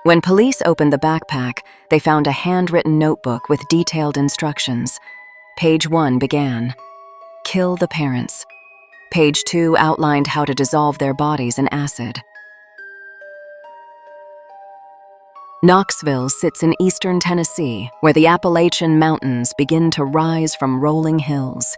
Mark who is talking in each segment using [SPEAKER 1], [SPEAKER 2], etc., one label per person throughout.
[SPEAKER 1] When police opened the backpack, they found a handwritten notebook with detailed instructions. Page 1 began, "Kill the parents." Page 2 outlined how to dissolve their bodies in acid. Knoxville sits in eastern Tennessee, where the Appalachian Mountains begin to rise from rolling hills.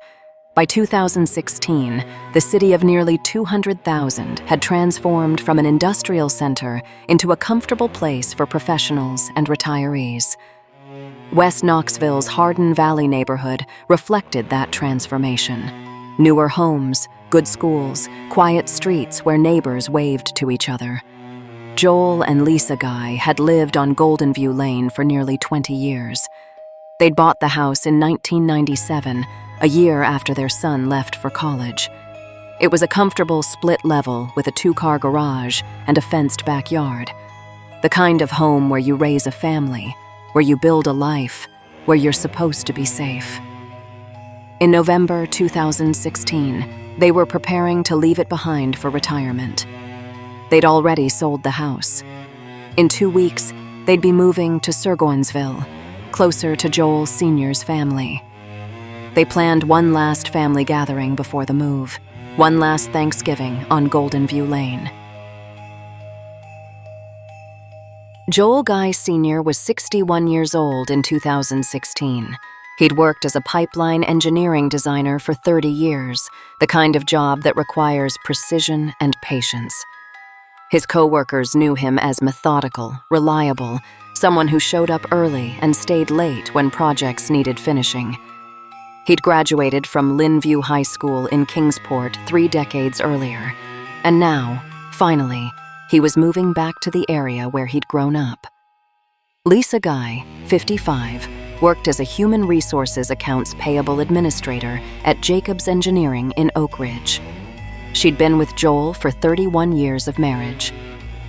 [SPEAKER 1] By 2016, the city of nearly 200,000 had transformed from an industrial center into a comfortable place for professionals and retirees. West Knoxville's Hardin Valley neighborhood reflected that transformation. Newer homes, good schools, quiet streets where neighbors waved to each other. Joel and Lisa Guy had lived on Golden View Lane for nearly 20 years. They'd bought the house in 1997, a year after their son left for college. It was a comfortable split level with a 2-car garage and a fenced backyard. The kind of home where you raise a family, where you build a life, where you're supposed to be safe. In November 2016, they were preparing to leave it behind for retirement. They'd already sold the house. In 2 weeks, they'd be moving to Surgoinsville, closer to Joel Sr.'s family. They planned one last family gathering before the move, one last Thanksgiving on Golden View Lane. Joel Guy Sr. was 61 years old in 2016. He'd worked as a pipeline engineering designer for 30 years, the kind of job that requires precision and patience. His co-workers knew him as methodical, reliable, someone who showed up early and stayed late when projects needed finishing. He'd graduated from Linview High School in Kingsport 3 decades earlier, and now, finally, he was moving back to the area where he'd grown up. Lisa Guy, 55, worked as a human resources accounts payable administrator at Jacobs Engineering in Oak Ridge. She'd been with Joel for 31 years of marriage.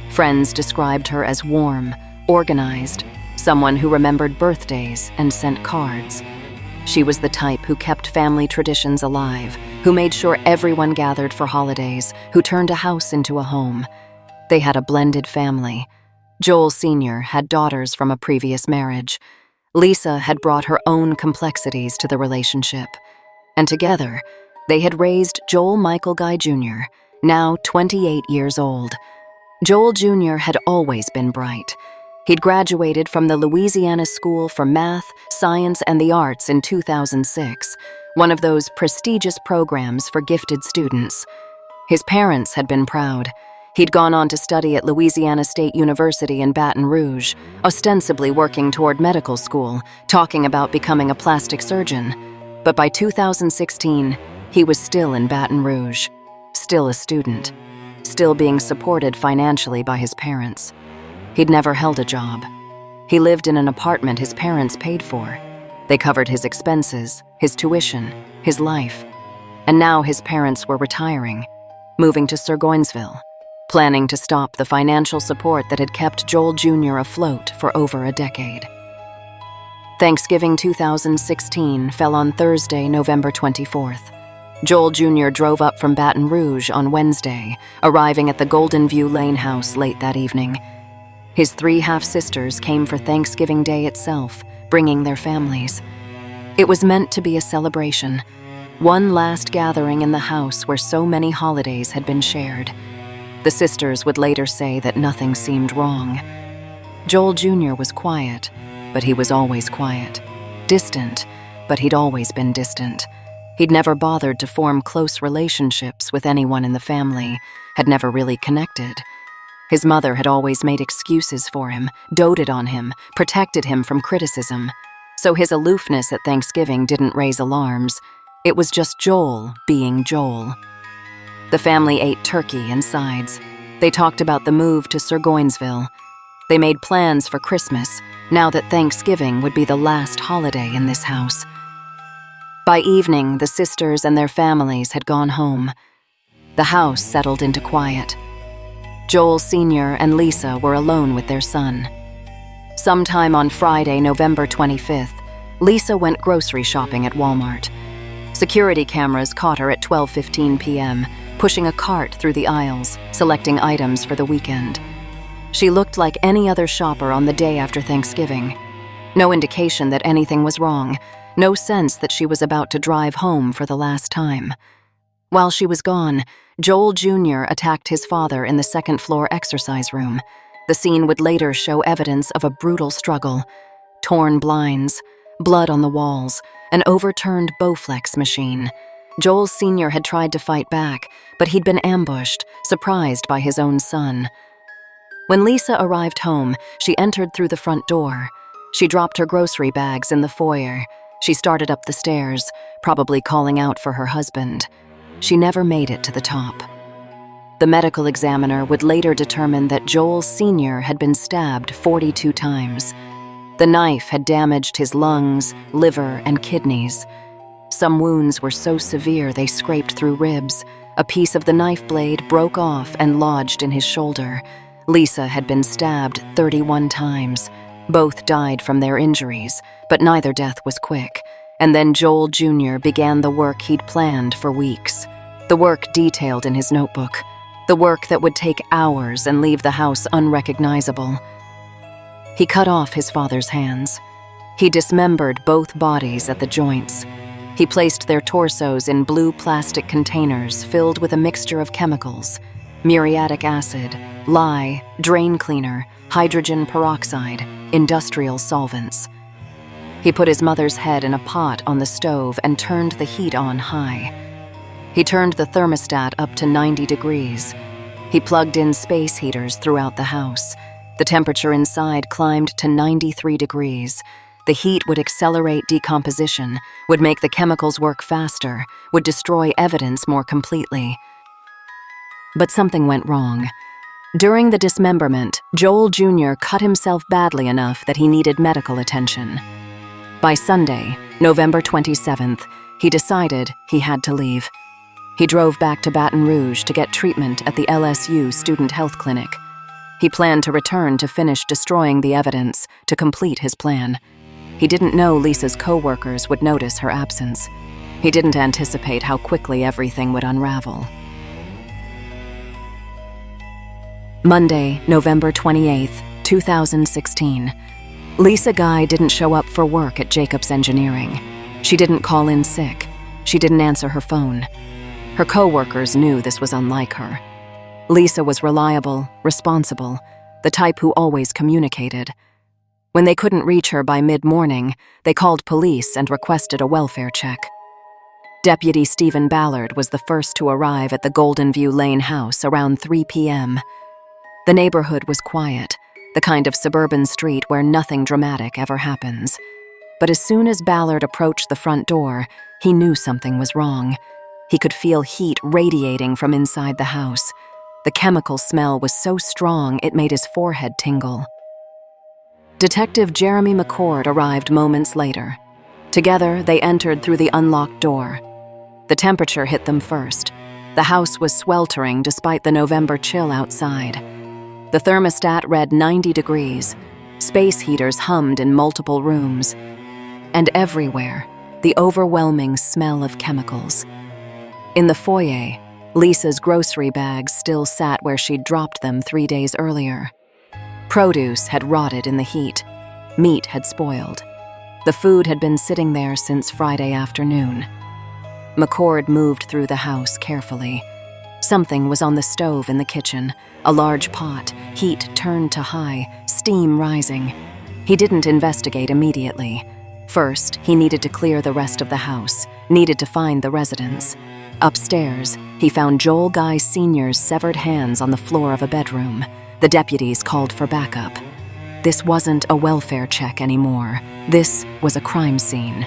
[SPEAKER 1] Friends described her as warm, organized, someone who remembered birthdays and sent cards. She was the type who kept family traditions alive, who made sure everyone gathered for holidays, who turned a house into a home. They had a blended family. Joel Sr. had daughters from a previous marriage. Lisa had brought her own complexities to the relationship. And together, they had raised Joel Michael Guy Jr., now 28 years old. Joel Jr. had always been bright. He'd graduated from the Louisiana School for Math, Science, and the Arts in 2006, one of those prestigious programs for gifted students. His parents had been proud. He'd gone on to study at Louisiana State University in Baton Rouge, ostensibly working toward medical school, talking about becoming a plastic surgeon. But by 2016, he was still in Baton Rouge, still a student, still being supported financially by his parents. He'd never held a job. He lived in an apartment his parents paid for. They covered his expenses, his tuition, his life. And now his parents were retiring, moving to Surgoinsville, planning to stop the financial support that had kept Joel Jr. afloat for over a decade. Thanksgiving 2016 fell on Thursday, November 24th. Joel Jr. drove up from Baton Rouge on Wednesday, arriving at the Golden View Lane house late that evening. His 3 half-sisters came for Thanksgiving Day itself, bringing their families. It was meant to be a celebration, one last gathering in the house where so many holidays had been shared. The sisters would later say that nothing seemed wrong. Joel Jr. was quiet, but he was always quiet. Distant, but he'd always been distant. He'd never bothered to form close relationships with anyone in the family, had never really connected. His mother had always made excuses for him, doted on him, protected him from criticism. So his aloofness at Thanksgiving didn't raise alarms. It was just Joel being Joel. The family ate turkey and sides. They talked about the move to Surgoinsville. They made plans for Christmas, now that Thanksgiving would be the last holiday in this house. By evening, the sisters and their families had gone home. The house settled into quiet. Joel Sr. and Lisa were alone with their son. Sometime on Friday, November 25th, Lisa went grocery shopping at Walmart. Security cameras caught her at 12:15 p.m., pushing a cart through the aisles, selecting items for the weekend. She looked like any other shopper on the day after Thanksgiving. No indication that anything was wrong, no sense that she was about to drive home for the last time. While she was gone, Joel Jr. attacked his father in the second-floor exercise room. The scene would later show evidence of a brutal struggle. Torn blinds, blood on the walls, an overturned Bowflex machine. Joel Sr. had tried to fight back, but he'd been ambushed, surprised by his own son. When Lisa arrived home, she entered through the front door. She dropped her grocery bags in the foyer. She started up the stairs, probably calling out for her husband. She never made it to the top. The medical examiner would later determine that Joel Sr. had been stabbed 42 times. The knife had damaged his lungs, liver, and kidneys. Some wounds were so severe they scraped through ribs. A piece of the knife blade broke off and lodged in his shoulder. Lisa had been stabbed 31 times. Both died from their injuries, but neither death was quick. And then Joel Jr. began the work he'd planned for weeks. The work detailed in his notebook. The work that would take hours and leave the house unrecognizable. He cut off his father's hands. He dismembered both bodies at the joints. He placed their torsos in blue plastic containers filled with a mixture of chemicals: muriatic acid, lye, drain cleaner, hydrogen peroxide, industrial solvents. He put his mother's head in a pot on the stove and turned the heat on high. He turned the thermostat up to 90 degrees. He plugged in space heaters throughout the house. The temperature inside climbed to 93 degrees. The heat would accelerate decomposition, would make the chemicals work faster, would destroy evidence more completely. But something went wrong. During the dismemberment, Joel Jr. cut himself badly enough that he needed medical attention. By Sunday, November 27th, he decided he had to leave. He drove back to Baton Rouge to get treatment at the LSU Student Health Clinic. He planned to return to finish destroying the evidence, to complete his plan. He didn't know Lisa's co-workers would notice her absence. He didn't anticipate how quickly everything would unravel. Monday, November 28th, 2016. Lisa Guy didn't show up for work at Jacobs Engineering. She didn't call in sick. She didn't answer her phone. Her co-workers knew this was unlike her. Lisa was reliable, responsible, the type who always communicated. When they couldn't reach her by mid-morning, they called police and requested a welfare check. Deputy Stephen Ballard was the first to arrive at the Golden View Lane house around 3 p.m. The neighborhood was quiet, the kind of suburban street where nothing dramatic ever happens. But as soon as Ballard approached the front door, he knew something was wrong. He could feel heat radiating from inside the house. The chemical smell was so strong it made his forehead tingle. Detective Jeremy McCord arrived moments later. Together, they entered through the unlocked door. The temperature hit them first. The house was sweltering despite the November chill outside. The thermostat read 90 degrees. Space heaters hummed in multiple rooms. And everywhere, the overwhelming smell of chemicals. In the foyer, Lisa's grocery bags still sat where she'd dropped them 3 days earlier. Produce had rotted in the heat. Meat had spoiled. The food had been sitting there since Friday afternoon. McCord moved through the house carefully. Something was on the stove in the kitchen, a large pot, heat turned to high, steam rising. He didn't investigate immediately. First, he needed to clear the rest of the house, needed to find the residents. Upstairs, he found Joel Guy Sr.'s severed hands on the floor of a bedroom. The deputies called for backup. This wasn't a welfare check anymore. This was a crime scene.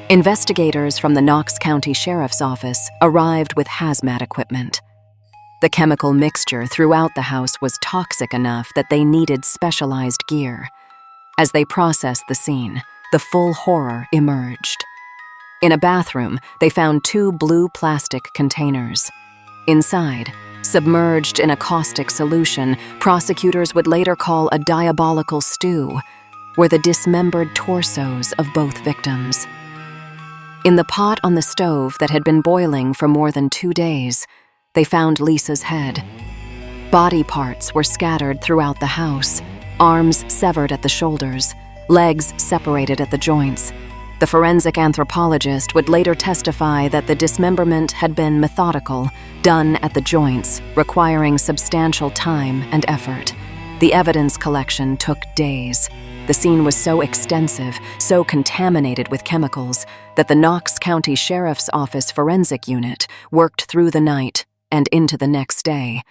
[SPEAKER 1] Investigators from the Knox County Sheriff's Office arrived with hazmat equipment. The chemical mixture throughout the house was toxic enough that they needed specialized gear. As they processed the scene, the full horror emerged. In a bathroom, they found 2 blue plastic containers. Inside, submerged in a caustic solution, prosecutors would later call a diabolical stew, were the dismembered torsos of both victims. In the pot on the stove that had been boiling for more than 2 days, they found Lisa's head. Body parts were scattered throughout the house, arms severed at the shoulders, legs separated at the joints. The forensic anthropologist would later testify that the dismemberment had been methodical, done at the joints, requiring substantial time and effort. The evidence collection took days. The scene was so extensive, so contaminated with chemicals, that the Knox County Sheriff's Office Forensic Unit worked through the night and into the next day.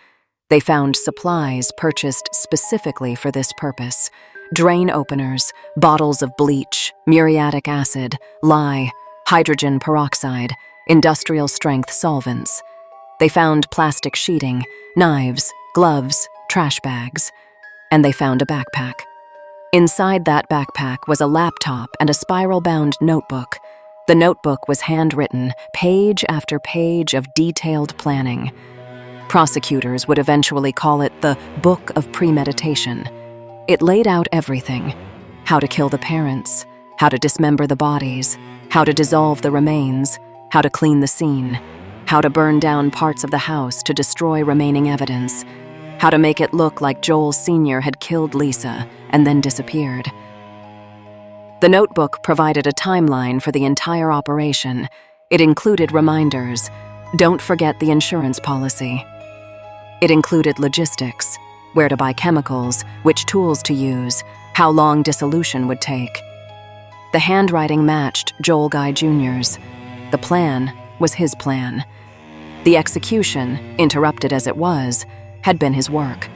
[SPEAKER 1] They found supplies purchased specifically for this purpose: drain openers, bottles of bleach, muriatic acid, lye, hydrogen peroxide, industrial-strength solvents. They found plastic sheeting, knives, gloves, trash bags, and they found a backpack. Inside that backpack was a laptop and a spiral-bound notebook. The notebook was handwritten, page after page of detailed planning. Prosecutors would eventually call it the Book of Premeditation. It laid out everything: how to kill the parents, how to dismember the bodies, how to dissolve the remains, how to clean the scene, how to burn down parts of the house to destroy remaining evidence, how to make it look like Joel Sr. had killed Lisa and then disappeared. The notebook provided a timeline for the entire operation. It included reminders: don't forget the insurance policy. It included logistics: where to buy chemicals, which tools to use, how long dissolution would take. The handwriting matched Joel Guy Jr.'s. The plan was his plan. The execution, interrupted as it was, had been his work.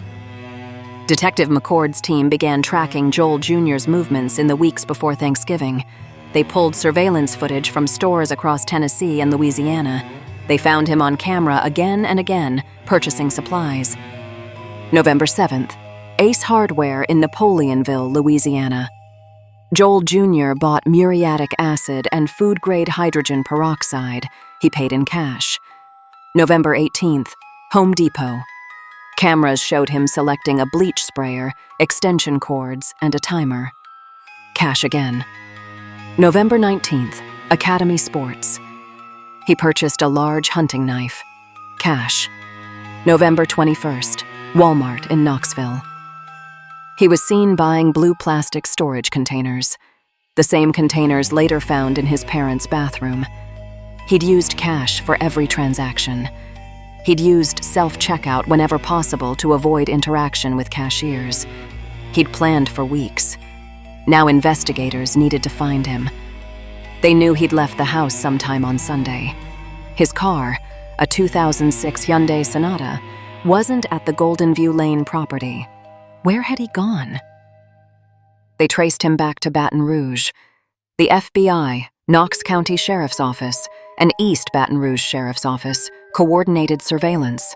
[SPEAKER 1] Detective McCord's team began tracking Joel Jr.'s movements in the weeks before Thanksgiving. They pulled surveillance footage from stores across Tennessee and Louisiana. They found him on camera again and again, purchasing supplies. November 7th, Ace Hardware in Napoleonville, Louisiana. Joel Jr. bought muriatic acid and food-grade hydrogen peroxide. He paid in cash. November 18th, Home Depot. Cameras showed him selecting a bleach sprayer, extension cords, and a timer. Cash again. November 19th, Academy Sports. He purchased a large hunting knife. Cash. November 21st, Walmart in Knoxville. He was seen buying blue plastic storage containers, the same containers later found in his parents' bathroom. He'd used cash for every transaction. He'd used self-checkout whenever possible to avoid interaction with cashiers. He'd planned for weeks. Now investigators needed to find him. They knew he'd left the house sometime on Sunday. His car, a 2006 Hyundai Sonata, wasn't at the Golden View Lane property. Where had he gone? They traced him back to Baton Rouge. The FBI, Knox County Sheriff's Office, and East Baton Rouge Sheriff's Office coordinated surveillance.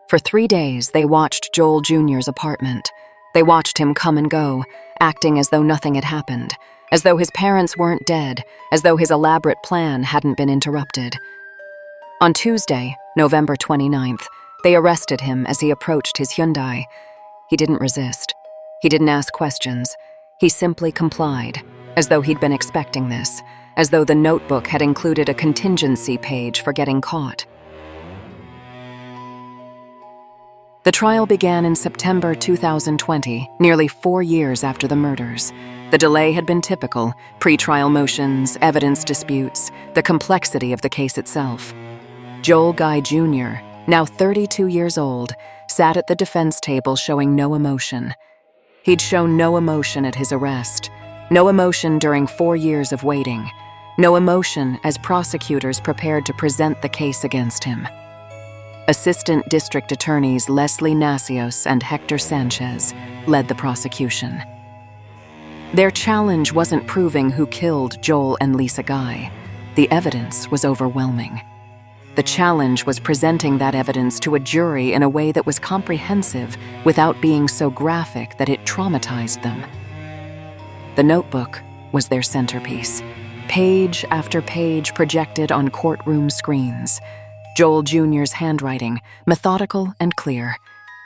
[SPEAKER 1] For 3 days, they watched Joel Jr.'s apartment. They watched him come and go, acting as though nothing had happened, as though his parents weren't dead, as though his elaborate plan hadn't been interrupted. On Tuesday, November 29th, they arrested him as he approached his Hyundai. He didn't resist. He didn't ask questions. He simply complied, as though he'd been expecting this, as though the notebook had included a contingency page for getting caught. The trial began in September 2020, nearly 4 years after the murders. The delay had been typical: pre-trial motions, evidence disputes, the complexity of the case itself. Joel Guy Jr., now 32 years old, sat at the defense table showing no emotion. He'd shown no emotion at his arrest, no emotion during 4 years of waiting, no emotion as prosecutors prepared to present the case against him. Assistant District Attorneys Leslie Nacios and Hector Sanchez led the prosecution. Their challenge wasn't proving who killed Joel and Lisa Guy. The evidence was overwhelming. The challenge was presenting that evidence to a jury in a way that was comprehensive without being so graphic that it traumatized them. The notebook was their centerpiece, page after page projected on courtroom screens. Joel Jr.'s handwriting, methodical and clear.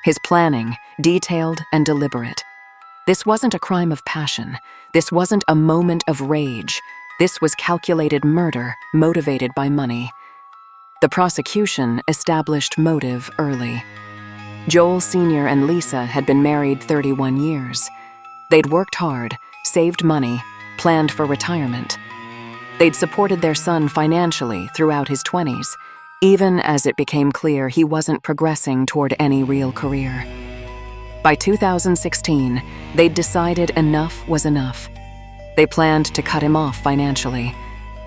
[SPEAKER 1] His planning, detailed and deliberate. This wasn't a crime of passion. This wasn't a moment of rage. This was calculated murder motivated by money. The prosecution established motive early. Joel Sr. and Lisa had been married 31 years. They'd worked hard, saved money, planned for retirement. They'd supported their son financially throughout his 20s, even as it became clear he wasn't progressing toward any real career. By 2016, they'd decided enough was enough. They planned to cut him off financially.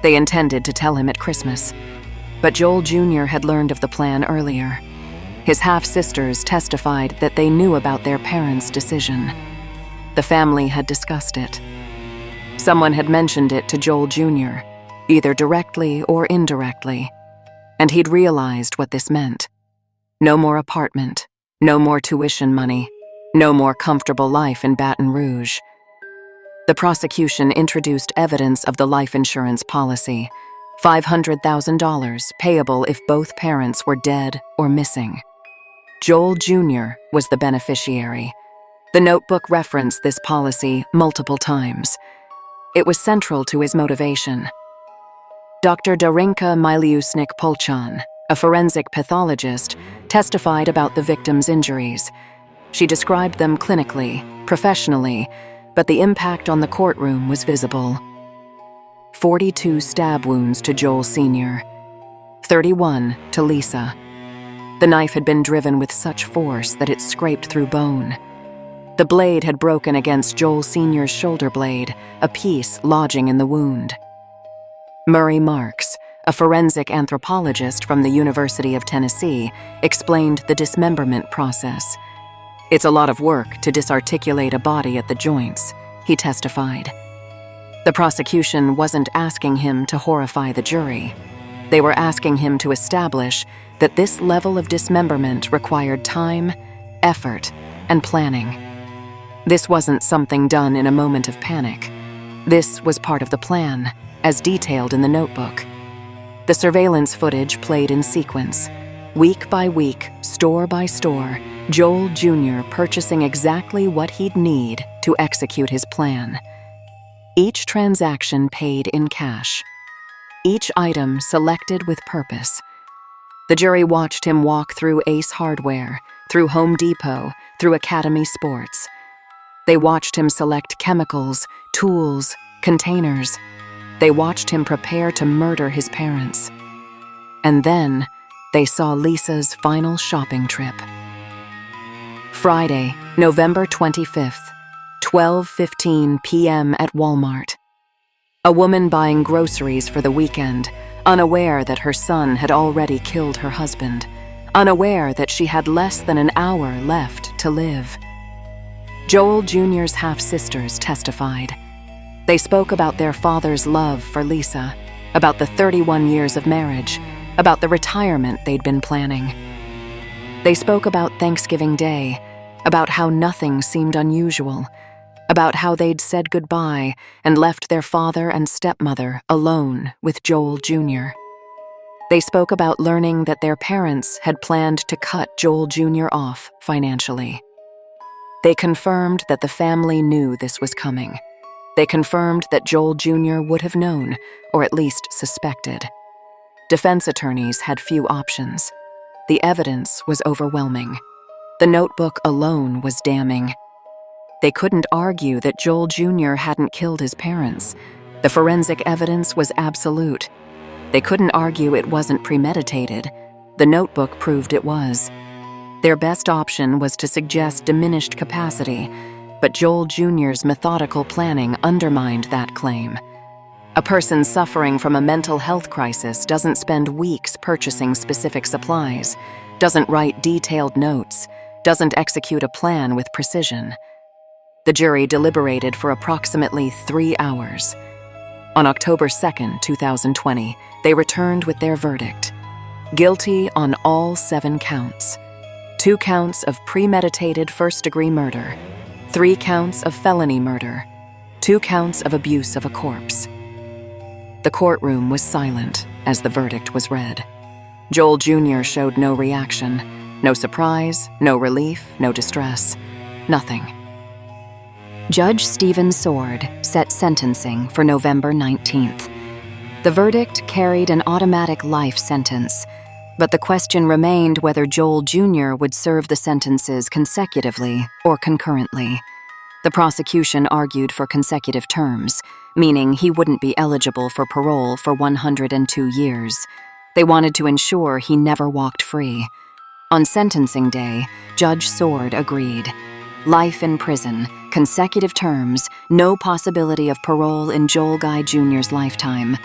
[SPEAKER 1] They intended to tell him at Christmas. But Joel Jr. had learned of the plan earlier. His half-sisters testified that they knew about their parents' decision. The family had discussed it. Someone had mentioned it to Joel Jr., either directly or indirectly, and he'd realized what this meant. No more apartment, no more tuition money, no more comfortable life in Baton Rouge. The prosecution introduced evidence of the life insurance policy, $500,000 payable if both parents were dead or missing. Joel Jr. was the beneficiary. The notebook referenced this policy multiple times. It was central to his motivation. Dr. Darinka Miliusnik-Polchan, a forensic pathologist, testified about the victim's injuries. She described them clinically, professionally, but the impact on the courtroom was visible. 42 stab wounds to Joel Sr., 31 to Lisa. The knife had been driven with such force that it scraped through bone. The blade had broken against Joel Sr.'s shoulder blade, a piece lodging in the wound. Murray Marks, a forensic anthropologist from the University of Tennessee, explained the dismemberment process. "It's a lot of work to disarticulate a body at the joints," he testified. The prosecution wasn't asking him to horrify the jury. They were asking him to establish that this level of dismemberment required time, effort, and planning. This wasn't something done in a moment of panic. This was part of the plan, as detailed in the notebook. The surveillance footage played in sequence. Week by week, store by store, Joel Jr. purchasing exactly what he'd need to execute his plan. Each transaction paid in cash. Each item selected with purpose. The jury watched him walk through Ace Hardware, through Home Depot, through Academy Sports. They watched him select chemicals, tools, containers. They watched him prepare to murder his parents. And then they saw Lisa's final shopping trip. Friday, November 25th, 12:15 p.m. at Walmart. A woman buying groceries for the weekend, unaware that her son had already killed her husband, unaware that she had less than an hour left to live. Joel Jr.'s half-sisters testified. They spoke about their father's love for Lisa, about the 31 years of marriage, about the retirement they'd been planning. They spoke about Thanksgiving Day, about how nothing seemed unusual, about how they'd said goodbye and left their father and stepmother alone with Joel Jr. They spoke about learning that their parents had planned to cut Joel Jr. off financially. They confirmed that the family knew this was coming. They confirmed that Joel Jr. would have known, or at least suspected. Defense attorneys had few options. The evidence was overwhelming. The notebook alone was damning. They couldn't argue that Joel Jr. hadn't killed his parents. The forensic evidence was absolute. They couldn't argue it wasn't premeditated. The notebook proved it was. Their best option was to suggest diminished capacity, but Joel Jr.'s methodical planning undermined that claim. A person suffering from a mental health crisis doesn't spend weeks purchasing specific supplies, doesn't write detailed notes, doesn't execute a plan with precision. The jury deliberated for approximately 3 hours. On October 2, 2020, they returned with their verdict. Guilty on all 7 counts. 2 counts of premeditated first-degree murder, 3 counts of felony murder, 2 counts of abuse of a corpse. The courtroom was silent as the verdict was read. Joel Jr. showed no reaction, no surprise, no relief, no distress, nothing. Judge Stephen Sword set sentencing for November 19th. The verdict carried an automatic life sentence, But the question remained whether Joel Jr. would serve the sentences consecutively or concurrently. The prosecution argued for consecutive terms, meaning he wouldn't be eligible for parole for 102 years. They wanted to ensure he never walked free. On sentencing day, Judge Sword agreed. Life in prison, consecutive terms, no possibility of parole in Joel Guy Jr.'s lifetime.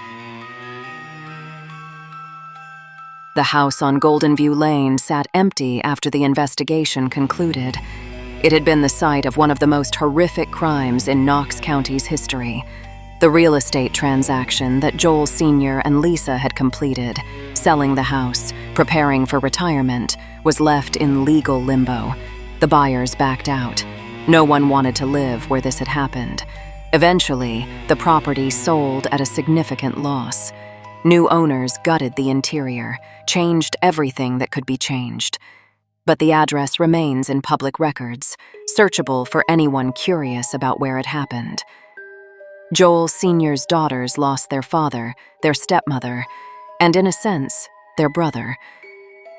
[SPEAKER 1] The house on Golden View Lane sat empty after the investigation concluded. It had been the site of one of the most horrific crimes in Knox County's history. The real estate transaction that Joel Sr. and Lisa had completed, selling the house, preparing for retirement, was left in legal limbo. The buyers backed out. No one wanted to live where this had happened. Eventually, the property sold at a significant loss. New owners gutted the interior, changed everything that could be changed. But the address remains in public records, searchable for anyone curious about where it happened. Joel Sr.'s daughters lost their father, their stepmother, and in a sense, their brother.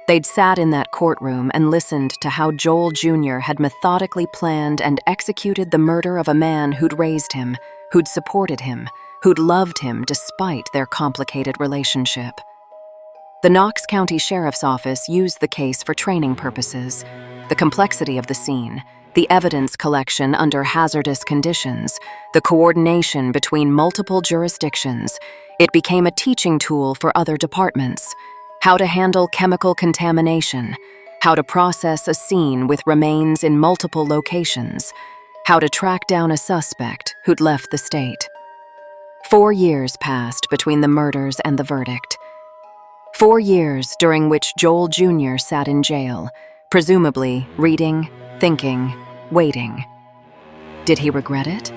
[SPEAKER 1] They'd sat in that courtroom and listened to how Joel Jr. had methodically planned and executed the murder of a man who'd raised him, who'd supported him, who'd loved him despite their complicated relationship. The Knox County Sheriff's Office used the case for training purposes. The complexity of the scene, the evidence collection under hazardous conditions, the coordination between multiple jurisdictions, it became a teaching tool for other departments. How to handle chemical contamination, how to process a scene with remains in multiple locations, how to track down a suspect who'd left the state. 4 years passed between the murders and the verdict. 4 years during which Joel Jr. sat in jail, presumably reading, thinking, waiting. Did he regret it?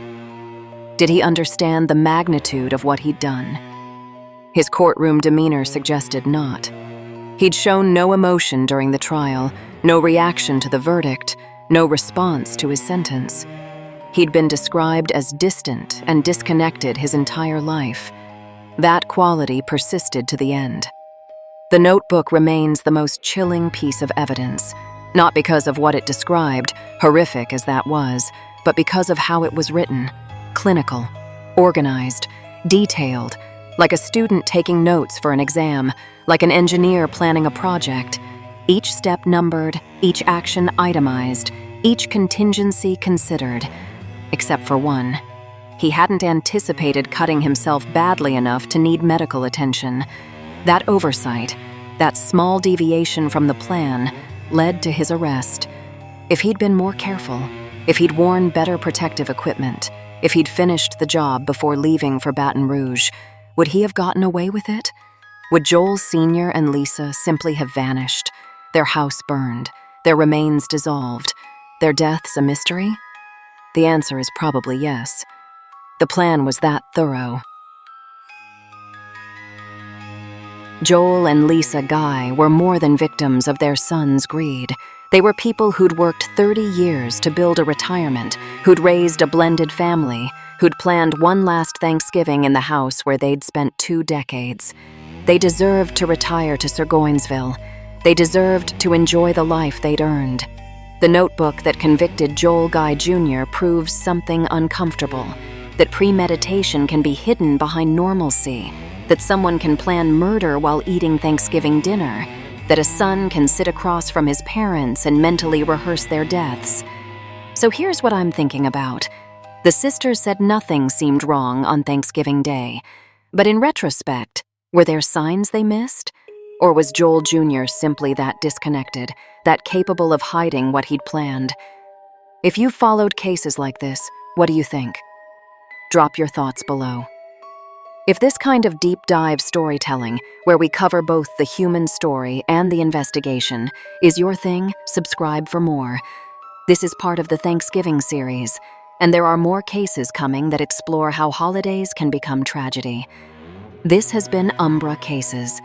[SPEAKER 1] Did he understand the magnitude of what he'd done? His courtroom demeanor suggested not. He'd shown no emotion during the trial, no reaction to the verdict, no response to his sentence. He'd been described as distant and disconnected his entire life. That quality persisted to the end. The notebook remains the most chilling piece of evidence, not because of what it described, horrific as that was, but because of how it was written. Clinical, organized, detailed, like a student taking notes for an exam, like an engineer planning a project. Each step numbered, each action itemized, each contingency considered. Except for one. He hadn't anticipated cutting himself badly enough to need medical attention. That oversight, that small deviation from the plan, led to his arrest. If he'd been more careful, if he'd worn better protective equipment, if he'd finished the job before leaving for Baton Rouge, would he have gotten away with it? Would Joel Sr. and Lisa simply have vanished, their house burned, their remains dissolved, their deaths a mystery? The answer is probably yes. The plan was that thorough. Joel and Lisa Guy were more than victims of their son's greed. They were people who'd worked 30 years to build a retirement, who'd raised a blended family, who'd planned one last Thanksgiving in the house where they'd spent 2 decades. They deserved to retire to Sirgoinsville. They deserved to enjoy the life they'd earned. The notebook that convicted Joel Guy Jr. proves something uncomfortable, that premeditation can be hidden behind normalcy, that someone can plan murder while eating Thanksgiving dinner, that a son can sit across from his parents and mentally rehearse their deaths. So here's what I'm thinking about. The sisters said nothing seemed wrong on Thanksgiving Day, but in retrospect, were there signs they missed? Or was Joel Jr. simply that disconnected, that capable of hiding what he'd planned? If you've followed cases like this, what do you think? Drop your thoughts below. If this kind of deep dive storytelling, where we cover both the human story and the investigation, is your thing, subscribe for more. This is part of the Thanksgiving series, and there are more cases coming that explore how holidays can become tragedy. This has been Umbra Cases.